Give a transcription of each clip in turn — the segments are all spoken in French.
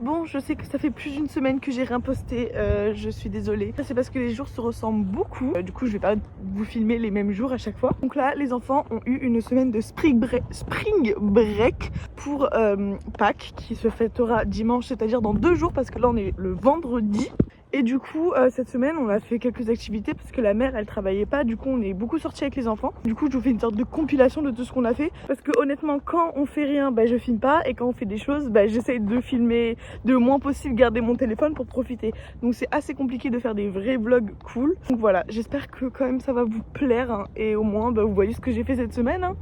Bon, je sais que ça fait plus d'une semaine que j'ai rien posté, je suis désolée. C'est parce que les jours se ressemblent beaucoup. Du coup, je vais pas vous filmer les mêmes jours à chaque fois. Donc là, les enfants ont eu une semaine de spring break pour Pâques qui se fêtera dimanche, c'est-à-dire dans 2 jours parce que là on est le vendredi. Et du coup, cette semaine, on a fait quelques activités parce que la mère, elle travaillait pas. Du coup, on est beaucoup sortis avec les enfants. Du coup, je vous fais une sorte de compilation de tout ce qu'on a fait. Parce que honnêtement, quand on fait rien, bah, je filme pas. Et quand on fait des choses, bah, j'essaye de filmer le moins possible, garder mon téléphone pour profiter. Donc c'est assez compliqué de faire des vrais vlogs cool. Donc voilà, j'espère que quand même ça va vous plaire. Hein, et au moins, bah, vous voyez ce que j'ai fait cette semaine. Hein.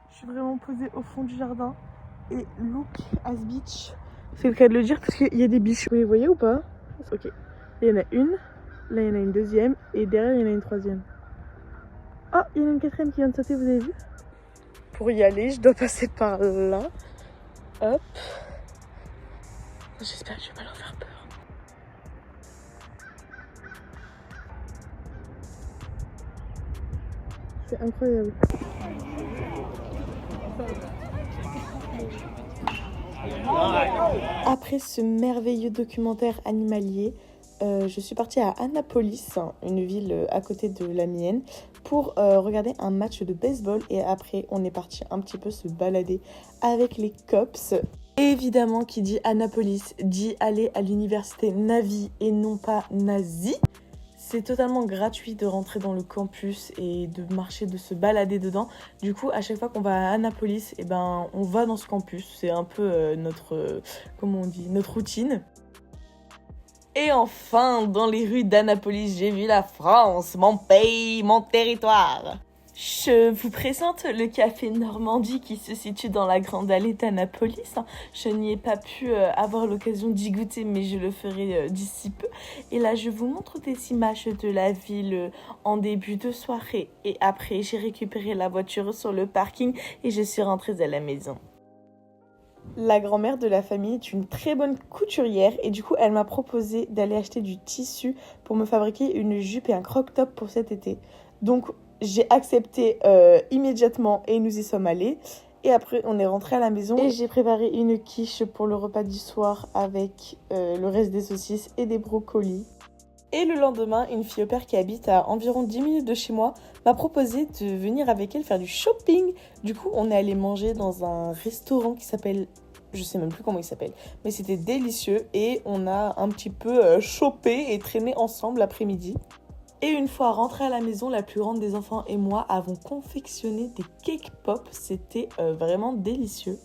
Je suis vraiment posée au fond du jardin et look as beach. C'est le cas de le dire parce qu'il y a des biches. Vous les voyez ou pas? Ok. Il y en a une, là il y en a une deuxième et derrière il y en a une troisième. Oh, il y en a une quatrième qui vient de sauter, vous avez vu? Pour y aller, je dois passer par là. Hop. J'espère que je vais pas leur faire peur. C'est incroyable. Après ce merveilleux documentaire animalier, je suis partie à Annapolis, une ville à côté de la mienne, pour regarder un match de baseball. Et après, on est parti un petit peu se balader avec les cops. Évidemment, qui dit Annapolis dit aller à l'université Navy et non pas nazi. C'est totalement gratuit de rentrer dans le campus et de marcher, de se balader dedans. Du coup, à chaque fois qu'on va à Annapolis, eh ben, on va dans ce campus. C'est un peu comment on dit, notre routine. Et enfin, dans les rues d'Annapolis, j'ai vu la France, mon pays, mon territoire. Je vous présente le café Normandie qui se situe dans la grande allée d'Annapolis. Je n'y ai pas pu avoir l'occasion d'y goûter, mais je le ferai d'ici peu. Et là, je vous montre des images de la ville en début de soirée. Et après, j'ai récupéré la voiture sur le parking et je suis rentrée à la maison. La grand-mère de la famille est une très bonne couturière et du coup, elle m'a proposé d'aller acheter du tissu pour me fabriquer une jupe et un croc-top pour cet été. Donc, j'ai accepté immédiatement et nous y sommes allés. Et après, on est rentré à la maison et j'ai préparé une quiche pour le repas du soir avec le reste des saucisses et des brocolis. Et le lendemain, une fille au père qui habite à environ 10 minutes de chez moi m'a proposé de venir avec elle faire du shopping. Du coup, on est allé manger dans un restaurant qui s'appelle... Je sais même plus comment il s'appelle, mais c'était délicieux et on a un petit peu chopé et traîné ensemble l'après-midi. Et une fois rentrée à la maison, la plus grande des enfants et moi avons confectionné des cake pop. C'était vraiment délicieux.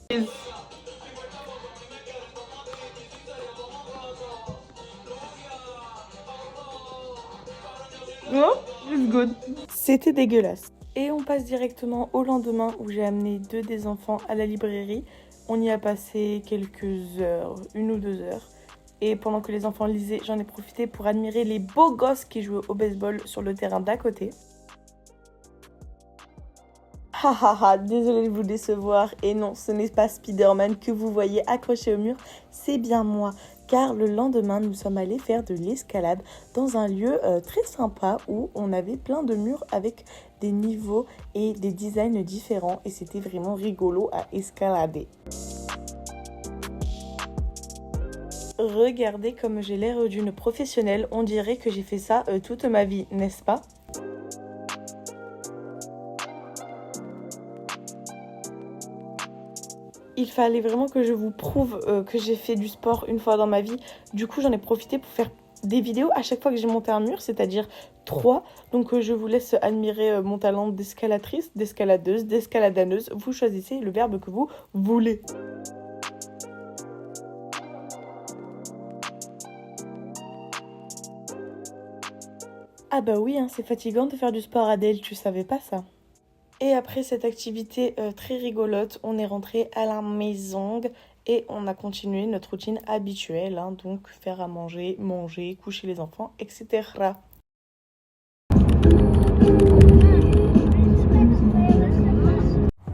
Oh, it's good. C'était dégueulasse. Et on passe directement au lendemain où j'ai amené 2 des enfants à la librairie. On y a passé quelques heures, 1 ou 2 heures. Et pendant que les enfants lisaient, j'en ai profité pour admirer les beaux gosses qui jouaient au baseball sur le terrain d'à côté. Hahaha, désolée de vous décevoir. Et non, ce n'est pas Spider-Man que vous voyez accroché au mur, c'est bien moi. Car le lendemain, nous sommes allés faire de l'escalade dans un lieu très sympa où on avait plein de murs avec des niveaux et des designs différents. Et c'était vraiment rigolo à escalader. Regardez comme j'ai l'air d'une professionnelle, on dirait que j'ai fait ça toute ma vie, n'est-ce pas? Il fallait vraiment que je vous prouve que j'ai fait du sport une fois dans ma vie. Du coup, j'en ai profité pour faire des vidéos à chaque fois que j'ai monté un mur, c'est-à-dire 3. Donc, je vous laisse admirer mon talent d'escalatrice, d'escaladeuse, d'escaladaneuse. Vous choisissez le verbe que vous voulez. Ah bah oui, hein, c'est fatigant de faire du sport, Adèle, tu savais pas ça? Et après cette activité très rigolote, on est rentré à la maison et on a continué notre routine habituelle, hein, donc faire à manger, manger, coucher les enfants, etc.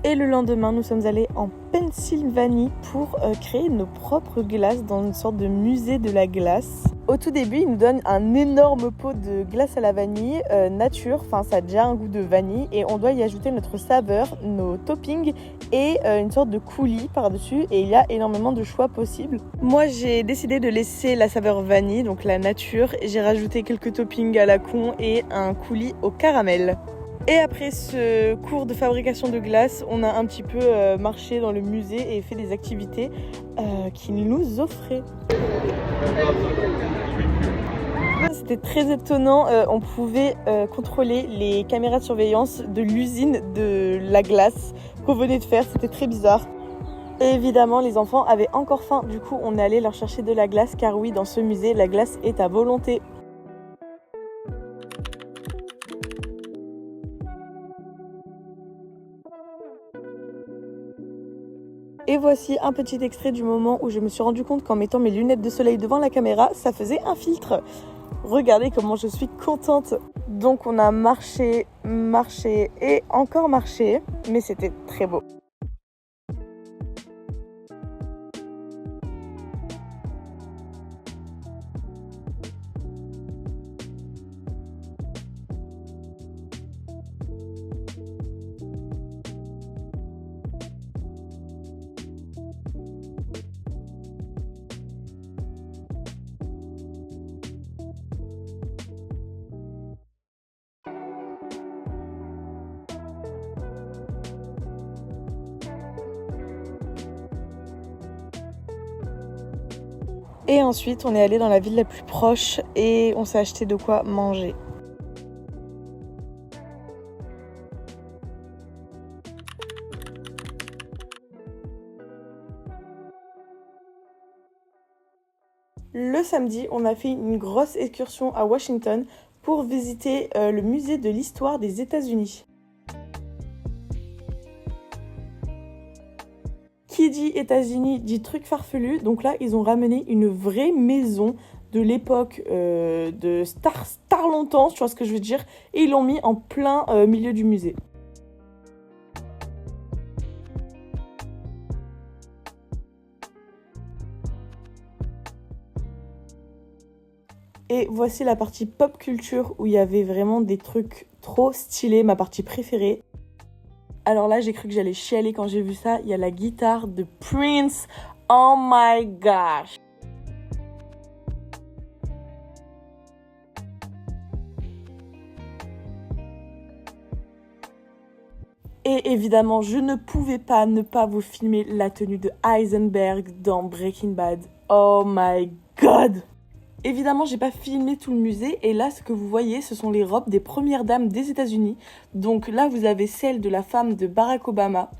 Et le lendemain, nous sommes allés en Pennsylvanie pour créer nos propres glaces dans une sorte de musée de la glace. Au tout début, ils nous donnent un énorme pot de glace à la vanille, nature, enfin ça a déjà un goût de vanille et on doit y ajouter notre saveur, nos toppings et une sorte de coulis par-dessus et il y a énormément de choix possibles. Moi j'ai décidé de laisser la saveur vanille, donc la nature, et j'ai rajouté quelques toppings à la con et un coulis au caramel. Et après ce cours de fabrication de glace, on a un petit peu marché dans le musée et fait des activités qu'ils nous offraient. C'était très étonnant, on pouvait contrôler les caméras de surveillance de l'usine de la glace qu'on venait de faire, c'était très bizarre. Et évidemment, les enfants avaient encore faim, du coup on est allé leur chercher de la glace car oui, dans ce musée, la glace est à volonté. Et voici un petit extrait du moment où je me suis rendu compte qu'en mettant mes lunettes de soleil devant la caméra, ça faisait un filtre. Regardez comment je suis contente. Donc on a marché et encore marché, mais c'était très beau. Et ensuite, on est allé dans la ville la plus proche et on s'est acheté de quoi manger. Le samedi, on a fait une grosse excursion à Washington pour visiter le musée de l'histoire des États-Unis. Qui dit États-Unis dit truc farfelu, donc là ils ont ramené une vraie maison de l'époque de Star longtemps, tu vois ce que je veux dire, et ils l'ont mis en plein milieu du musée. Et voici la partie pop culture où il y avait vraiment des trucs trop stylés, ma partie préférée. Alors là, j'ai cru que j'allais chialer quand j'ai vu ça. Il y a la guitare de Prince. Oh my gosh! Et évidemment, je ne pouvais pas ne pas vous filmer la tenue de Heisenberg dans Breaking Bad. Oh my god! Évidemment, j'ai pas filmé tout le musée et là, ce que vous voyez, ce sont les robes des premières dames des États-Unis. Donc là, vous avez celle de la femme de Barack Obama.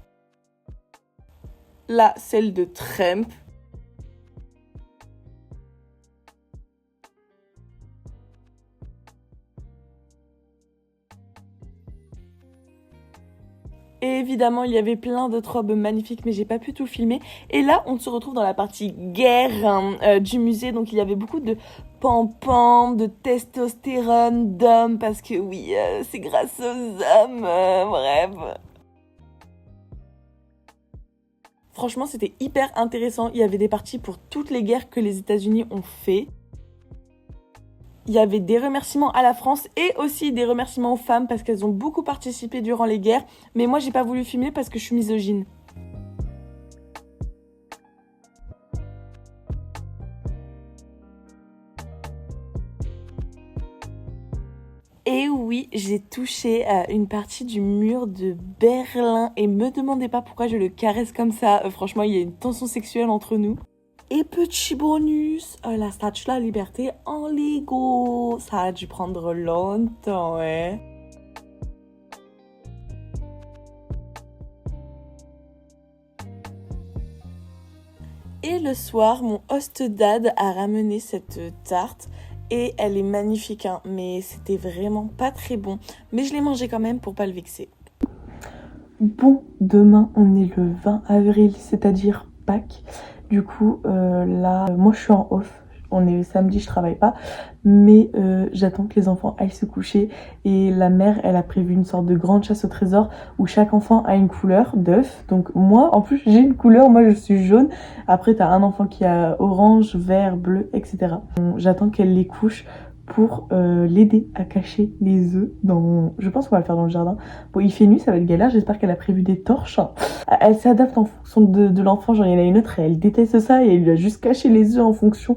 Là, celle de Trump. Et évidemment, il y avait plein d'autres robes magnifiques, mais j'ai pas pu tout filmer. Et là, on se retrouve dans la partie guerre du musée. Donc, il y avait beaucoup de pam-pam, de testostérone, d'hommes, parce que oui, c'est grâce aux hommes, bref. Franchement, c'était hyper intéressant. Il y avait des parties pour toutes les guerres que les États-Unis ont fait. Il y avait des remerciements à la France et aussi des remerciements aux femmes parce qu'elles ont beaucoup participé durant les guerres. Mais moi, j'ai pas voulu filmer parce que je suis misogyne. Et oui, j'ai touché une partie du mur de Berlin et me demandez pas pourquoi je le caresse comme ça. Franchement, il y a une tension sexuelle entre nous. Et petit bonus, la statue de la liberté en Lego. Ça a dû prendre longtemps, ouais. Et le soir, mon host dad a ramené cette tarte. Et elle est magnifique, hein, mais c'était vraiment pas très bon. Mais je l'ai mangé quand même pour pas le vexer. Bon, demain on est le 20 avril, c'est-à-dire Pâques. Du coup, là, moi je suis en off. on est samedi, je travaille pas, mais j'attends que les enfants aillent se coucher. Et la mère, elle a prévu une sorte de grande chasse au trésor où chaque enfant a une couleur d'œuf. Donc moi, en plus, j'ai une couleur, moi je suis jaune. Après, t'as un enfant qui a orange, vert, bleu, etc. J'attends qu'elle les couche pour l'aider à cacher les œufs dans... Je pense qu'on va le faire dans le jardin. Bon, il fait nuit, ça va être galère, j'espère qu'elle a prévu des torches. Elle s'adapte en fonction de l'enfant, genre il y en a une autre, elle déteste ça et elle lui a juste caché les œufs en fonction.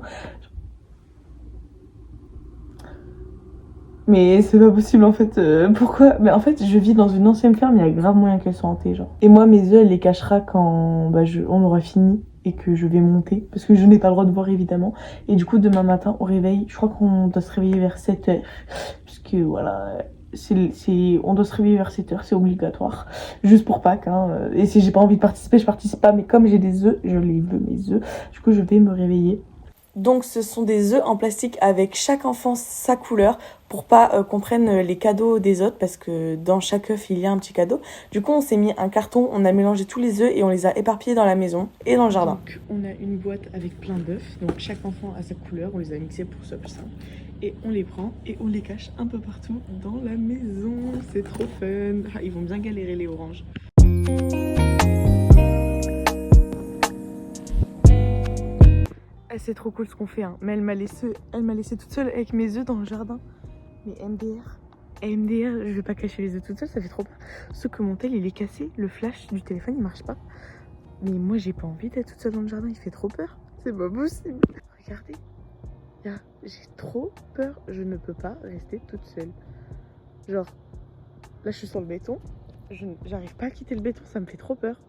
Mais c'est pas possible en fait, pourquoi? Mais en fait, je vis dans une ancienne ferme, il y a grave moyen qu'elles soient hantées, genre. Et moi, mes œufs, elle les cachera quand on aura fini et que je vais monter, parce que je n'ai pas le droit de voir évidemment. Et du coup, demain matin, au réveil, je crois qu'on doit se réveiller vers 7h, puisque voilà, on doit se réveiller vers 7h, c'est obligatoire, juste pour Pâques, hein. Et si j'ai pas envie de participer, je participe pas, mais comme j'ai des œufs, je les veux, mes œufs, du coup, je vais me réveiller. Donc ce sont des œufs en plastique avec chaque enfant sa couleur pour pas qu'on prenne les cadeaux des autres parce que dans chaque œuf il y a un petit cadeau. Du coup on s'est mis un carton, on a mélangé tous les œufs et on les a éparpillés dans la maison et dans le jardin. Donc on a une boîte avec plein d'œufs, donc chaque enfant a sa couleur, on les a mixés pour que ce soit plus simple. Et on les prend et on les cache un peu partout dans la maison, c'est trop fun. Ah, ils vont bien galérer les oranges. C'est trop cool ce qu'on fait, hein. Mais elle m'a laissé toute seule avec mes œufs dans le jardin. Mais MDR, je vais pas cacher les œufs toute seule, ça fait trop peur. Sauf que mon tel il est cassé, le flash du téléphone il marche pas. Mais moi j'ai pas envie d'être toute seule dans le jardin, il fait trop peur. C'est pas possible. Regardez, j'ai trop peur, je ne peux pas rester toute seule. Genre, là je suis sur le béton, j'arrive pas à quitter le béton, ça me fait trop peur.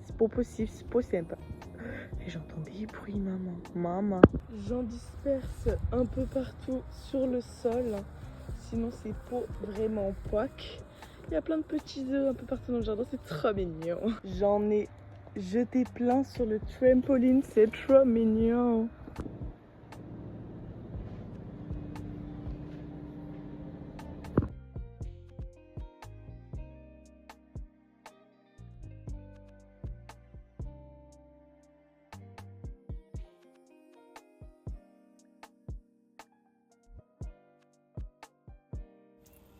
C'est pas possible, c'est possible. Et j'entends des bruits, maman. J'en disperse un peu partout sur le sol. Sinon, c'est pas vraiment Pâques. Il y a plein de petits œufs un peu partout dans le jardin. C'est trop mignon. J'en ai jeté plein sur le trampoline. C'est trop mignon.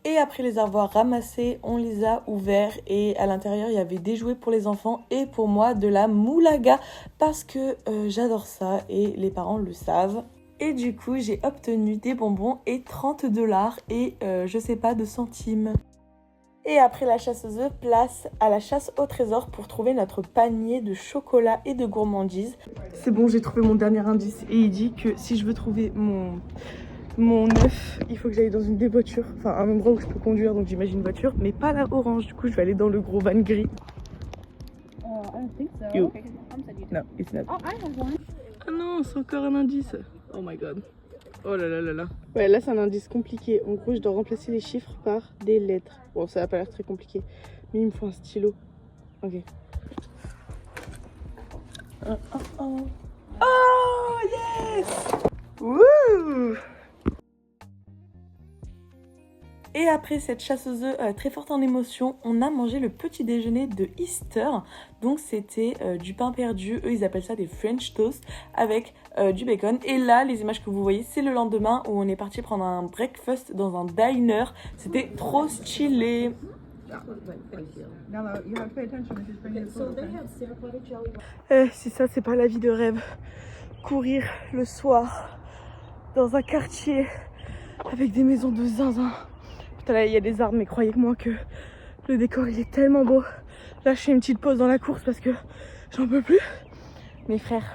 Et après les avoir ramassés, on les a ouverts et à l'intérieur il y avait des jouets pour les enfants et pour moi de la moulaga parce que j'adore ça et les parents le savent. Et du coup j'ai obtenu des bonbons et 30 $ et je sais pas de centimes. Et après la chasse aux œufs, place à la chasse au trésor pour trouver notre panier de chocolat et de gourmandises. C'est bon, j'ai trouvé mon dernier indice et il dit que si je veux trouver mon œuf, il faut que j'aille dans une des voitures, enfin un endroit où je peux conduire, donc j'imagine une voiture, mais pas la orange, du coup je vais aller dans le gros van gris. I don't think so. You. Okay, 'cause my mom said you did. No, it's not. Oh, I have one. Ah non, c'est encore un indice. Oh my god. Oh là là là là. Ouais, là c'est un indice compliqué. En gros, je dois remplacer les chiffres par des lettres. Bon, ça va pas l'air très compliqué, mais il me faut un stylo. Ok. Oh yes! Wouh! Et après cette chasse aux œufs très forte en émotion, on a mangé le petit déjeuner de Easter. Donc c'était du pain perdu, eux ils appellent ça des French toast avec du bacon. Et là, les images que vous voyez, c'est le lendemain où on est parti prendre un breakfast dans un diner. C'était trop stylé. Si ça c'est pas la vie de rêve, courir le soir dans un quartier avec des maisons de zinzin. Putain là il y a des arbres mais croyez-moi que le décor il est tellement beau. Là je fais une petite pause dans la course parce que j'en peux plus. Mes frères,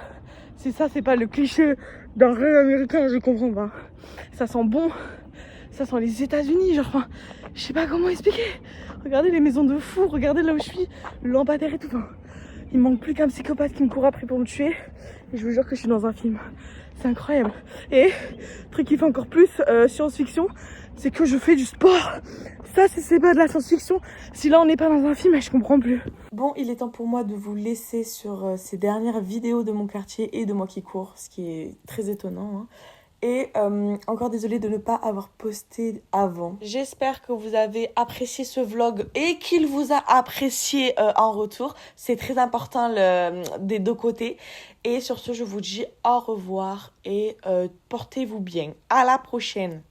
si ça c'est pas le cliché d'un rêve américain, je comprends pas. Ça sent bon, ça sent les États-Unis, genre enfin, je sais pas comment expliquer. Regardez les maisons de fous, regardez là où je suis, le lampadaire et tout. Enfin, il manque plus qu'un psychopathe qui me court après pour me tuer. Et je vous jure que je suis dans un film. C'est incroyable. Et truc qui fait encore plus science-fiction, c'est que je fais du sport. Ça, c'est pas de la science-fiction. Si là, on n'est pas dans un film, je comprends plus. Bon, il est temps pour moi de vous laisser sur ces dernières vidéos de mon quartier et de moi qui cours, ce qui est très étonnant. Hein. Et encore désolée de ne pas avoir posté avant. J'espère que vous avez apprécié ce vlog et qu'il vous a apprécié en retour. C'est très important des deux côtés. Et sur ce, je vous dis au revoir et portez-vous bien. À la prochaine.